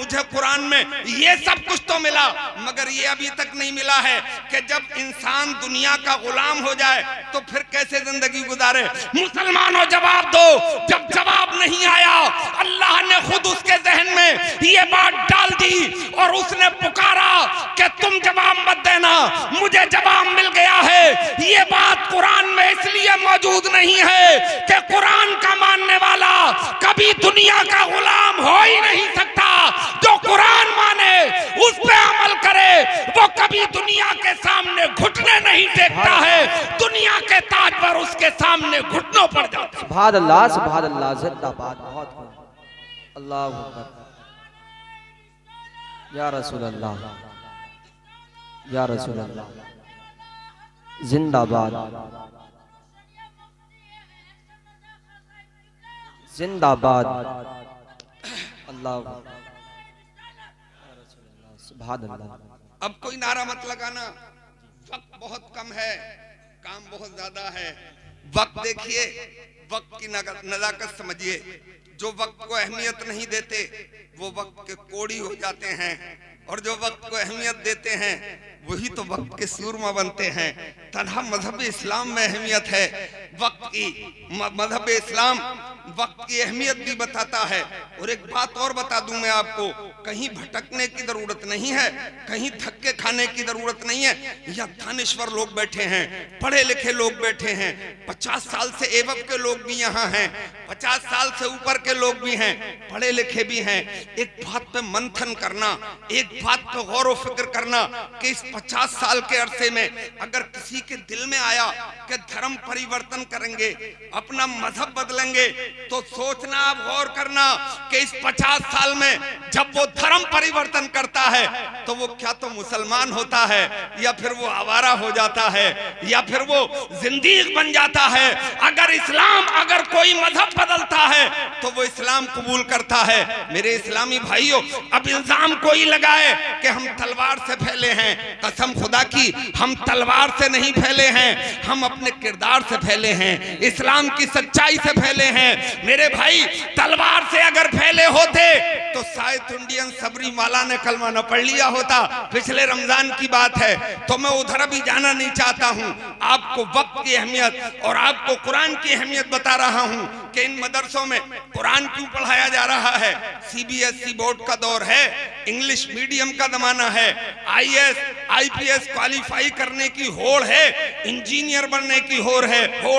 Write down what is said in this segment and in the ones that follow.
मुझे कुरान में ये सब कुछ तो मिला, मगर ये अभी तक नहीं मिला है कि जब इंसान दुनिया का गुलाम हो जाए तो फिर कैसे जिंदगी गुजारे। मुसलमानों जवाब दो। जब जवाब नहीं आया, अल्लाह ने खुद उसके जहन में ये बात डाल दी और उसने पुकारा कि तुम जवाब मत देना, मुझे जवाब मिल गया है। ये बात कुरान में इसलिए मौजूद नहीं है कि कुरान का मानने वाला कभी दुनिया का गुलाम हो ही नहीं सकता। जो कुरान माने, उस पे अमल करे, वो कभी दुनिया के सामने घुटने नहीं टेकता है, दुनिया के ताज पर उसके सामने घुटनों पर जाता है। सुभान अल्लाह, सुभान अल्लाह, जिंदाबाद। बहुत अल्लाह अकबर, या रसूल अल्लाह, या रसूल अल्लाह, जिंदाबाद, जिंदाबाद। अल्लाह, सुभान अल्लाह। अब कोई नारा मत लगाना, वक्त बहुत कम है, काम बहुत ज्यादा है। वक्त देखिए, वक्त की नजाकत समझिए। जो वक्त को अहमियत नहीं देते वो वक्त के कोड़ी हो जाते हैं, और जो वक्त को अहमियत देते हैं वही तो वक्त के सूरमा बनते हैं। तन्हा मजहब इस्लाम में अहमियत है वक्त की। मजहब इस्लाम वक्त की अहमियत भी बताता है। और एक बात और बता दूं मैं आपको, कहीं भटकने की जरूरत नहीं है, कहीं थक्के खाने की जरूरत नहीं है। यहाँ दानिश्वर लोग बैठे हैं, पढ़े लिखे लोग बैठे हैं, 50 साल से एवं के लोग भी यहाँ हैं, 50 साल से ऊपर के लोग भी हैं, पढ़े लिखे भी हैं। एक बात पे मंथन करना, एक बात पे गौर व फिक्र करना कि इस 50 साल के अरसे में अगर किसी के दिल में आया कि धर्म परिवर्तन करेंगे, अपना मजहब बदलेंगे, तो सोचना, आप गौर करना कि इस 50 साल में जब वो धर्म परिवर्तन करता है तो वो क्या तो मुसलमान होता है, या फिर वो आवारा हो जाता है, या फिर वो जिंदीक बन जाता है। अगर कोई मजहब बदलता है तो वो इस्लाम कबूल करता है। मेरे इस्लामी भाइयों, अब इल्जाम कोई लगाए कि हम तलवार से फैले हैं, कसम खुदा की हम तलवार से नहीं फैले हैं, हम अपने किरदार से फैले हैं, इस्लाम की सच्चाई से फैले हैं। मेरे भाई, तलवार से अगर फैले होते तो शायद इंडियन सबरी माला ने कलमा न पढ़ लिया होता। पिछले रमजान की बात है, तो मैं उधर भी जाना नहीं चाहता हूँ। आपको वक्त की अहमियत और आपको कुरान की अहमियत बता रहा हूँ कि इन मदरसों में कुरान क्यों पढ़ाया जा रहा है। CBSE बोर्ड का दौर है, इंग्लिश मीडियम का जमाना है, IAS IPS क्वालिफाई करने की होड़ है, इंजीनियर बनने की होड़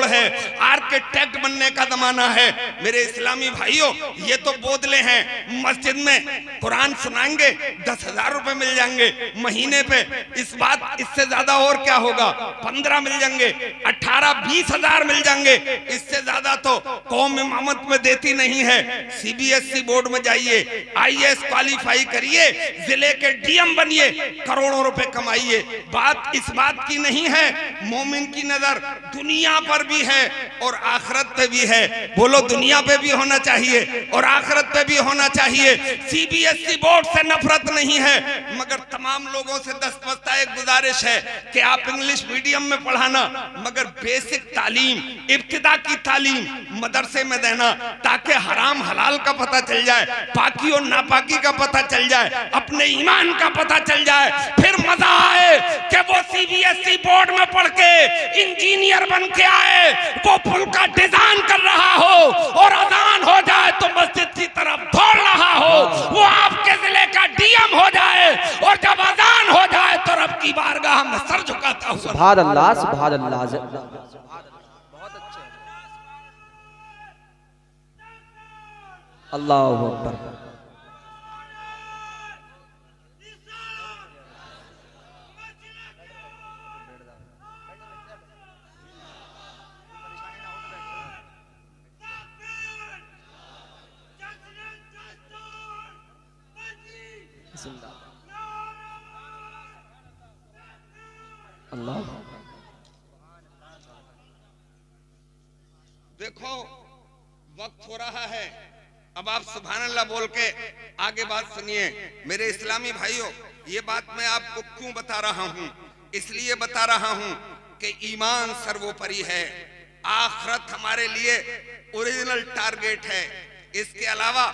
है, आर्किटेक्ट बनने का जमाना है। मेरे इस्लामी भाइयों, ये तो बोतले हैं, मस्जिद में कुरान सुनाएंगे 10,000 रुपए मिल जाएंगे महीने पे। इससे ज्यादा और क्या होगा, 15 मिल जाएंगे, 18-20 हजार मिल जाएंगे। इससे ज्यादा तो कौम इमामत में देती नहीं है। CBSE बोर्ड में जाइए, IAS क्वालिफाई करिए, जिले के DM बनिए, करोड़ों रुपए कमाइए। बात इस बात की नहीं है, मोमिन की नजर दुनिया पर भी है और आखिरत पे भी है। बोलो, दुनिया पे भी होना चाहिए और आखिरत पे भी होना चाहिए। CBSE बोर्ड से नफरत नहीं है, मगर तमाम लोगों से दस्तबस्ता एक गुजारिश है कि आप इंग्लिश मीडियम में पढ़ाना, मगर बेसिक तालीम, इब्तिदा की तालीम मदरसे में देना, ताकि हराम हलाल का पता चल जाए, पाकी और नापाकी का पता चल जाए, अपने ईमान का पता चल जाए। फिर मजा आए कि वो CBSE बोर्ड में पढ़ के इंजीनियर बन के आए, वो पुल का डिजाइन कर रहा हो और अजान हो जाए तो मस्जिद की तरफ दौड़ रहा हो, वो आपके जिले का DM हो जाए और जब अजान हो जाए तो रब की बारगाह में सर झुकाता हूं। सुभान अल्लाह, सुभान अल्लाह, बहुत अच्छे। अल्लाहु अकबर। अल्लाह, देखो वक्त हो रहा है, अब आप सुभान अल्लाह बोल के आगे बात सुनिए। मेरे इस्लामी भाइयों, ये बात मैं आपको क्यों बता रहा हूँ, इसलिए बता रहा हूँ कि ईमान सर्वोपरि है, आखिरत हमारे लिए ओरिजिनल टारगेट है। इसके अलावा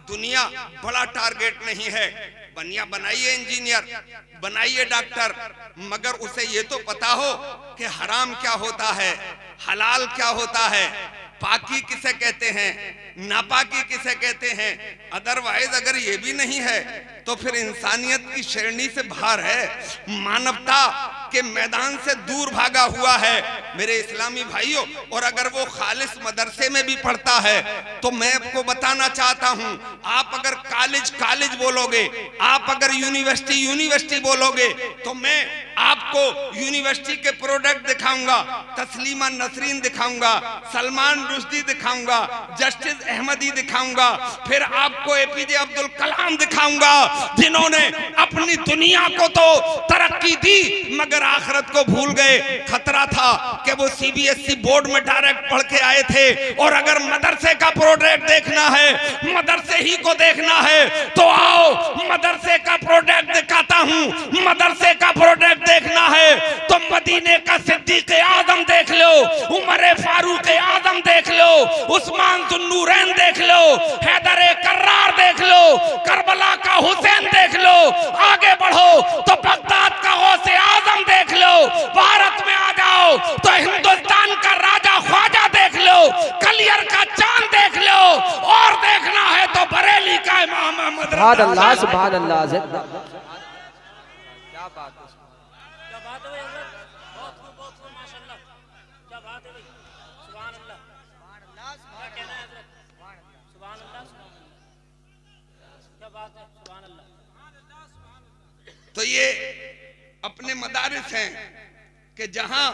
दुनिया बड़ा टारगेट नहीं है। बनाइए इंजीनियर, बनाइए डॉक्टर, मगर उसे ये तो पता हो कि हराम क्या होता है, हलाल क्या होता है, पाकी किसे कहते हैं, नापाकी किसे कहते हैं। अदरवाइज अगर ये भी नहीं है तो फिर इंसानियत की श्रेणी से बाहर है, मानवता के मैदान से दूर भागा हुआ है मेरे इस्लामी भाइयों। और अगर वो खालिस मदरसे में भी पढ़ता है तो मैं आपको बताना चाहता हूं, आप अगर कॉलेज बोलोगे, आप अगर यूनिवर्सिटी बोलोगे, तो मैं आपको यूनिवर्सिटी के प्रोडक्ट दिखाऊंगा, तस्लीमा नसरीन दिखाऊंगा, सलमान रुश्दी दिखाऊंगा, जस्टिस अहमदी दिखाऊंगा, फिर आपको एपीजे अब्दुल कलाम दिखाऊंगा, जिन्होंने अपनी दुनिया को तो तरक्की दी मगर आखिरत को भूल गए। खतरा था कि वो सीबीएसई बोर्ड में डायरेक्ट पढ़ के आए थे। और अगर मदरसे का प्रोडक्ट देखना है, मदरसे ही को देखना है, तो आओ मदरसे का प्रोडक्ट दिखाता हूं। मदरसे का प्रोडक्ट देखना है तो मदीने का सिद्दीक आजम देख लो, उमर फारूक आजम देख लो, उस्मान जुन्नूरैन देख लो, हैदर कर्रार देख लो, करबला का हुसैन देख लो, आगे बढ़ो तो बगदाद का गौसे आजम देख लो, भारत में आ जाओ तो हिंदुस्तान का राजा ख्वाजा देख लो, कलियर का चांद देख लो, और देखना है तो बरेली का इमाम अहमद रजा। सुभान अल्लाह। क्या बात है, क्या बात है भाई हजरत, बहुत खूब माशाल्लाह, क्या बात है भाई, सुभान अल्लाह, क्या कहना है हजरत, सुभान अल्लाह, क्या बात है, सुभान अल्लाह। तो ये अपने मदारिस हैं कि जहां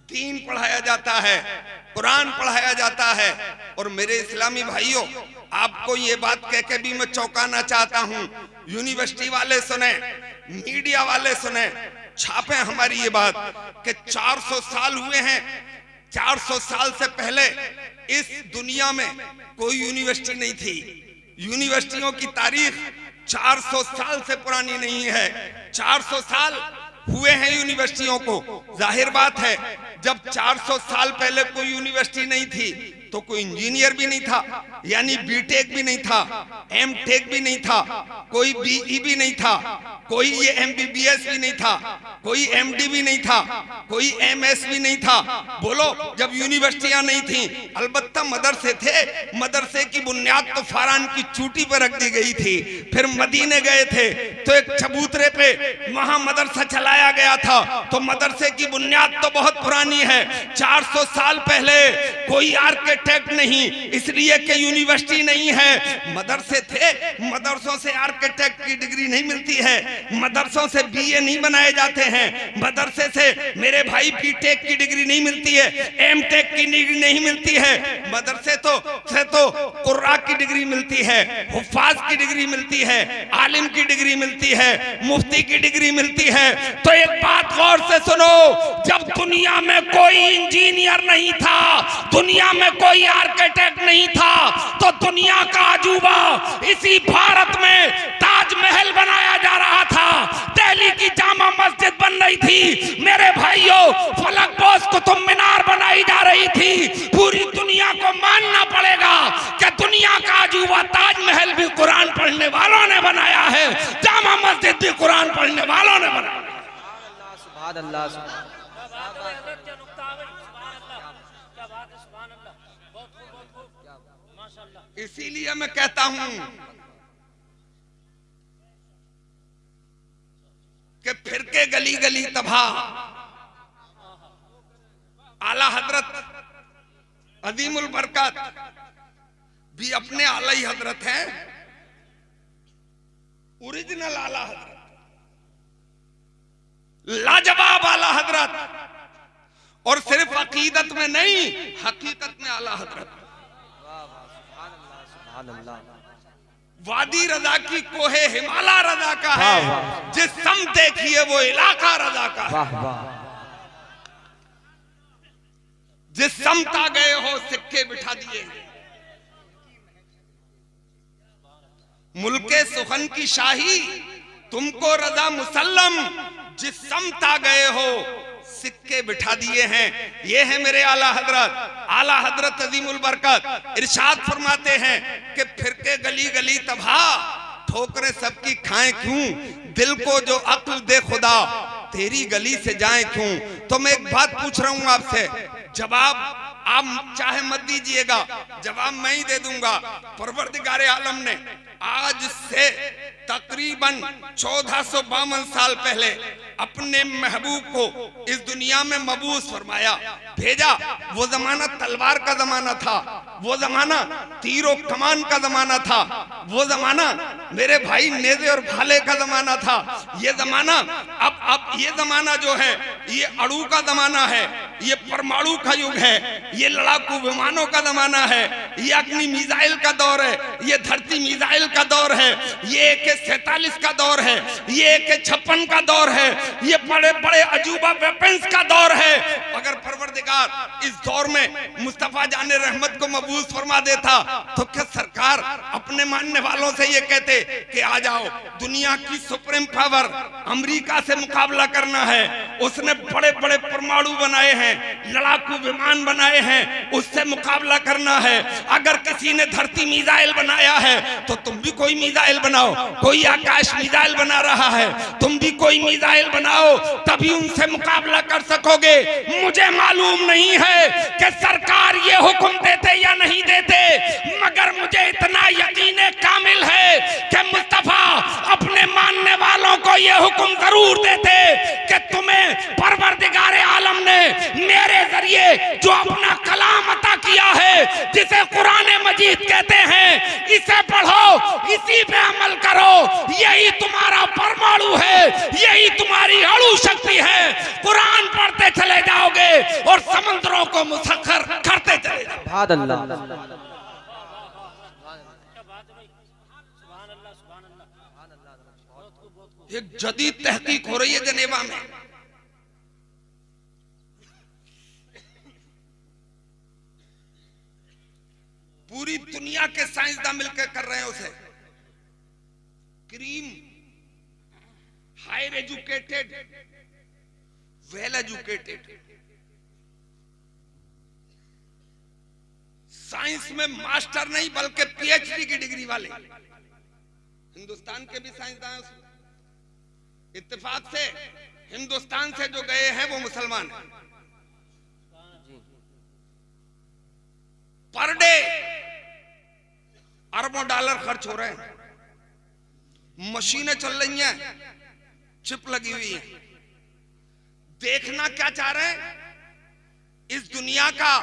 दीन पढ़ाया जाता है, कुरान पढ़ाया जाता है। और मेरे इस्लामी भाइयों, आपको ये बात कह के भी मैं चौंकाना चाहता हूं, यूनिवर्सिटी वाले सुने, मीडिया वाले सुने, छापे हमारी ये बात कि 400 साल हुए हैं। 400 साल से पहले इस दुनिया में कोई यूनिवर्सिटी नहीं थी। यूनिवर्सिटियों की तारीख 400 साल से पुरानी नहीं है। 400 साल हुए हैं यूनिवर्सिटियों को। जाहिर बात है, जब 400 साल पहले कोई यूनिवर्सिटी नहीं थी तो कोई इंजीनियर भी नहीं था, यानी बीटेक भी नहीं था, एमटेक भी नहीं था, कोई बीई भी नहीं था, कोई ये एमबीबीएस भी नहीं था, कोई एमडी भी नहीं था, कोई एमएस भी नहीं था। बोलो, जब यूनिवर्सिटियां नहीं थी, अलबत्ता मदरसे थे। मदरसे की बुनियाद तो फारान की चूटी पर रख दी गई थी। फिर मदीने गए थे तो एक चबूतरे पे वहां मदरसा चलाया गया था। तो मदरसे की बुनियाद तो बहुत पुरानी है। 400 साल पहले कोई आर्किटेक्ट नहीं, इसलिए कि यूनिवर्सिटी नहीं है, मदरसे थे। मदरसों से आर्किटेक्ट की डिग्री नहीं मिलती है, मदरसों से बीए नहीं बनाए जाते हैं, मदरसे से मेरे भाई बीटेक की डिग्री नहीं मिलती है, एमटेक की डिग्री नहीं मिलती है। मदरसे तो कुर्रा की डिग्री मिलती है, हुफ्फाज की डिग्री मिलती है, आलिम की डिग्री मिलती है, मुफ्ती की डिग्री मिलती है। तो एक बात गौर से सुनो, जब दुनिया में कोई इंजीनियर नहीं था, दुनिया में कोई आर्किटेक्ट नहीं था, तो दुनिया का अजूबा इसी भारत में ताजमहल बनाया जा रहा था, दिल्ली की जामा मस्जिद बन रही थी, मेरे भाइयों फलक बोस कुतुब मीनार बनाई जा रही थी। पूरी दुनिया को मानना पड़ेगा कि दुनिया का अजूबा ताजमहल भी कुरान पढ़ने वालों ने बनाया है, जामा मस्जिद भी कुरान पढ़ने वालों ने बनाया। सुभान अल्लाह। क्या बात है हजरत, क्या नुक्ता है भाई, सुभान अल्लाह, क्या बात है, सुभान अल्लाह, बहुत खूब माशाल्लाह। इसीलिए मैं कहता हूं कि फिरके गली गली तबाह। आला हजरत अजीमुल बरकत भी अपने आला ही हजरत हैं, ओरिजिनल आला हजरत, लाजवाब आला हजरत, और सिर्फ अकीदत में नहीं, हकीकत में आला हजरत। वादी रजा की कोहे हिमाला रजा का है, जिस सम देखिए वो इलाका रजा का है। जिस समता गए हो सिक्के बिठा दिए, मुल्के सुखन की शाही तुमको रजा मुसल्लम, जिस समता गए हो सिक्के बिठा दिए हैं। ये है मेरे आला हजरत अजीमुल बरकत। इरशाद फरमाते हैं कि फिरके गली गली तबाह, ठोकरें सबकी खाएं क्यों, दिल को जो अक्ल दे खुदा तेरी गली से जाए क्यों। तो मैं एक बात पूछ रहा हूं आपसे, जवाब आप चाहे मत दीजिएगा, जवाब मैं ही दे दूंगा। परवरदिगारे आलम ने आज से तकरीबन 1452 साल पहले अपने महबूब को इस दुनिया में मबूस फरमाया, भेजा। वो जमाना तलवार का जमाना था, वो जमाना तीरों कमान का जमाना था, वो जमाना मेरे भाई नेज़े और भाले का जमाना था। ये जमाना अब ये जमाना जो है ये अणु का जमाना है, ये परमाणु का युग है, ये लड़ाकू विमानों का जमाना है, ये अग्नि मिसाइल का दौर है, ये धरती मिसाइल का दौर है, ये AK-47 का दौर है, ये AK-56 का दौर है, ये बड़े बड़े अजूबा वेपन्स का दौर है। अगर परवरदिगार इस दौर में मुस्तफा जाने रहमत को मबूस फरमा देता तो क्या सरकार अपने मानने वालों से ये कहते कि आ जाओ, दुनिया की सुप्रीम पावर अमेरिका से मुकाबला करना है, उसने बड़े बड़े परमाणु बनाए हैं, लड़ाकू विमान बनाए हैं, उससे मुकाबला करना है। अगर किसी ने धरती मिसाइल बनाया है तो तुम भी कोई मिसाइल बनाओ, कोई आकाश मिसाइल बना रहा है, तुम भी कोई मिसाइल बनाओ, तभी उनसे मुकाबला कर सकोगे। मुझे मालूम नहीं है कि सरकार ये हुक्म देते या नहीं देते, मगर मुझे इतना यकीन कामिल है कि मुस्तफा अपने मानने वालों को ये हुक्म जरूर देते कि तुम्हें परवरदिगारे आलम ने मेरे जरिए जो अपना कलाम अता किया है, जिसे कुरान मजीद कहते हैं, इसे पढ़ो, इसी पे अमल करो, यही तुम्हारा परमाणु है, यही तुम्हारी अणु शक्ति है। कुरान पढ़ते चले जाओगे और समंदरों को मुसख्खर करते चले जाओगे। क्या बात है भाई, सुभान अल्लाह, सुभान अल्लाह। बहुत खूब, बहुत खूब। एक जदीद तहकीक हो रही है जनेवा में, पूरी दुनिया के साइंसदान मिलकर कर रहे हैं उसे। Cream higher educated, well educated, science में मास्टर नहीं बल्कि PhD की डिग्री वाले हिंदुस्तान के भी साइंसदान इत्तेफाक से हिंदुस्तान से जो गए हैं वो मुसलमान हैं। पर डे अरबों डॉलर खर्च हो रहे हैं, मशीनें चल रही हैं, चिप लगी हुई है। देखना क्या चाह रहे हैं, इस दुनिया का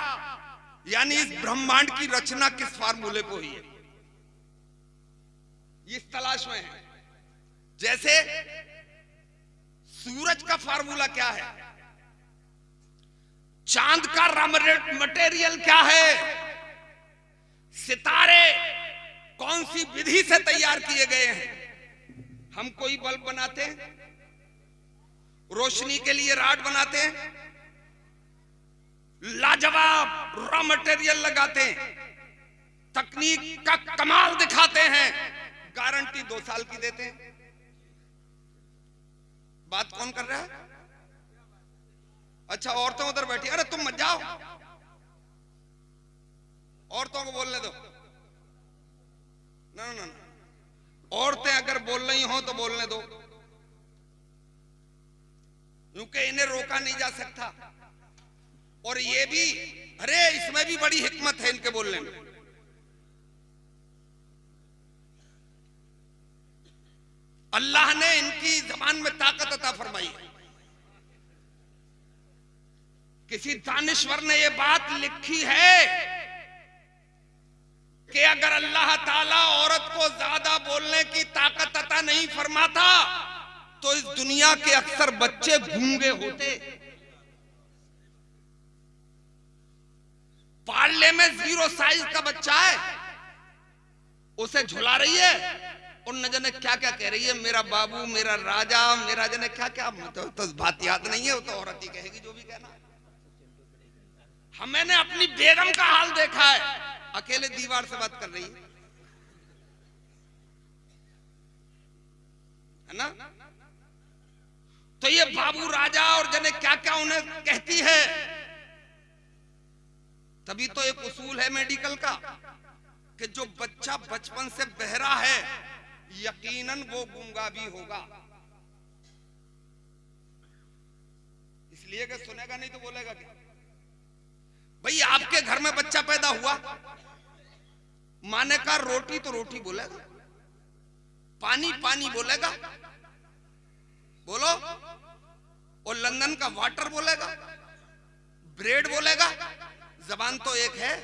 यानी इस ब्रह्मांड की रचना किस फार्मूले को हुई है, इस तलाश में है। जैसे सूरज का फार्मूला क्या है, चांद का रॉ मटेरियल क्या है, सितारे कौन सी विधि से तैयार किए गए हैं। हम कोई बल्ब बनाते हैं, रोशनी के लिए राड बनाते हैं, लाजवाब रॉ मटेरियल लगाते हैं, तकनीक का कमाल दिखाते हैं, गारंटी 2 साल की देते हैं। बात कौन कर रहा है? अच्छा, औरतें उधर बैठी, अरे तुम मत जाओ, औरतों को बोलने दो। ना ना ना, औरतें अगर बोल रही हो तो बोलने दो, क्योंकि इन्हें रोका नहीं जा सकता। और ये भी, अरे इसमें भी बड़ी हिकमत है इनके बोलने में। अल्लाह ने इनकी जबान में ताकत अता फरमाई है। किसी दानिश्वर ने ये बात लिखी है कि अगर अल्लाह ताला औरत को ज्यादा बोलने की ताकत अता नहीं फरमाता तो इस दुनिया के अक्सर बच्चे गूंगे होते। पार्ले में 0 साइज का बच्चा है, उसे झुला रही है और न जाने क्या क्या कह रही है, मेरा बाबू, मेरा राजा, मेरा जाने क्या क्या, तो बात याद नहीं है, वो तो औरत ही कहेगी जो भी कहना। मैंने अपनी बेगम का हाल देखा है, अकेले दीवार से बात कर रही है ना। तो ये ये बाबू राजा और जने क्या क्या उन्हें कहती है। तभी तो एक उसूल है मेडिकल का कि जो बच्चा बचपन से बहरा है यकीनन वो गूंगा भी होगा, इसलिए कि सुनेगा नहीं तो बोलेगा क्या। भाई आपके घर में बच्चा पैदा हुआ, माँ ने कहा रोटी तो रोटी बोलेगा, पानी पानी बोलेगा, बोलो, और लंदन का वाटर बोलेगा, ब्रेड बोलेगा। जबान तो एक है।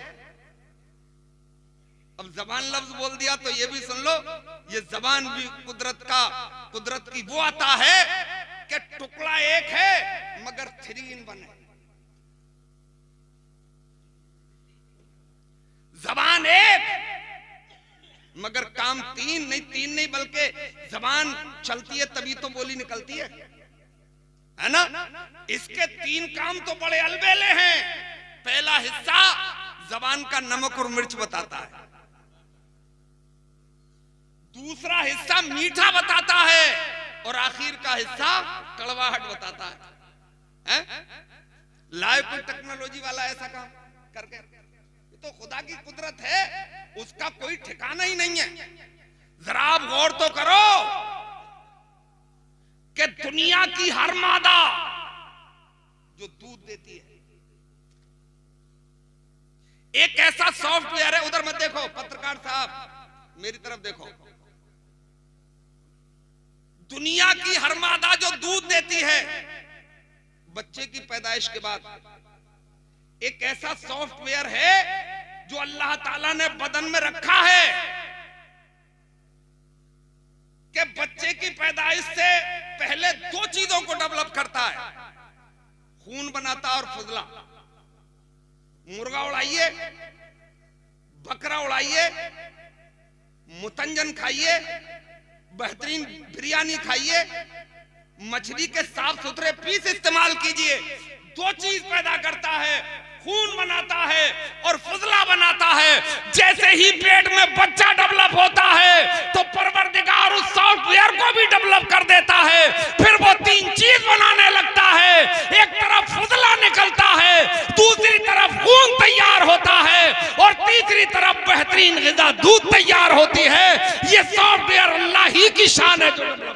अब जबान लफ्ज बोल दिया तो ये भी सुन लो, ये जबान भी कुदरत की वो आता है कि टुकड़ा एक है मगर 3 in 1 है। जबान एक मगर काम 3 नहीं बल्कि जबान चलती है तभी तो बोली निकलती है ना। इसके 3 काम तो बड़े अलबेले हैं। पहला हिस्सा जबान का नमक और मिर्च बताता है, दूसरा हिस्सा मीठा बताता है और आखिर का हिस्सा कड़वाहट बताता है। लाइव कोई टेक्नोलॉजी वाला ऐसा काम करके, तो खुदा की कुदरत है, उसका कोई ठिकाना ही नहीं है। जरा आप गौर तो करो कि दुनिया की हर मादा जो दूध देती है, एक ऐसा सॉफ्टवेयर है, उधर मत देखो पत्रकार साहब, मेरी तरफ देखो। दुनिया की हर मादा जो दूध देती है बच्चे की पैदाइश के बाद, एक ऐसा सॉफ्टवेयर है जो अल्लाह ताला ने बदन में रखा है कि बच्चे की पैदाइश से पहले 2 चीजों को डेवलप करता है, खून बनाता और फुजला। मुर्गा उड़ाइए, बकरा उड़ाइए, मुतंजन खाइए, बेहतरीन बिरयानी खाइए, मछली के साफ सुथरे पीस इस्तेमाल कीजिए, 2 चीज पैदा करता है, खून बनाता है और फुजला बनाता है। जैसे ही पेट में बच्चा डेवलप होता है तो परवरदिगार उस सॉफ्टवेयर को भी डेवलप कर देता है। फिर वो 3 चीज बनाने लगता है, एक तरफ फुजला निकलता है, दूसरी तरफ खून तैयार होता है और तीसरी तरफ बेहतरीन ग़िज़ा दूध तैयार होती है। ये सॉफ्टवेयर अल्लाह ही की शान है जो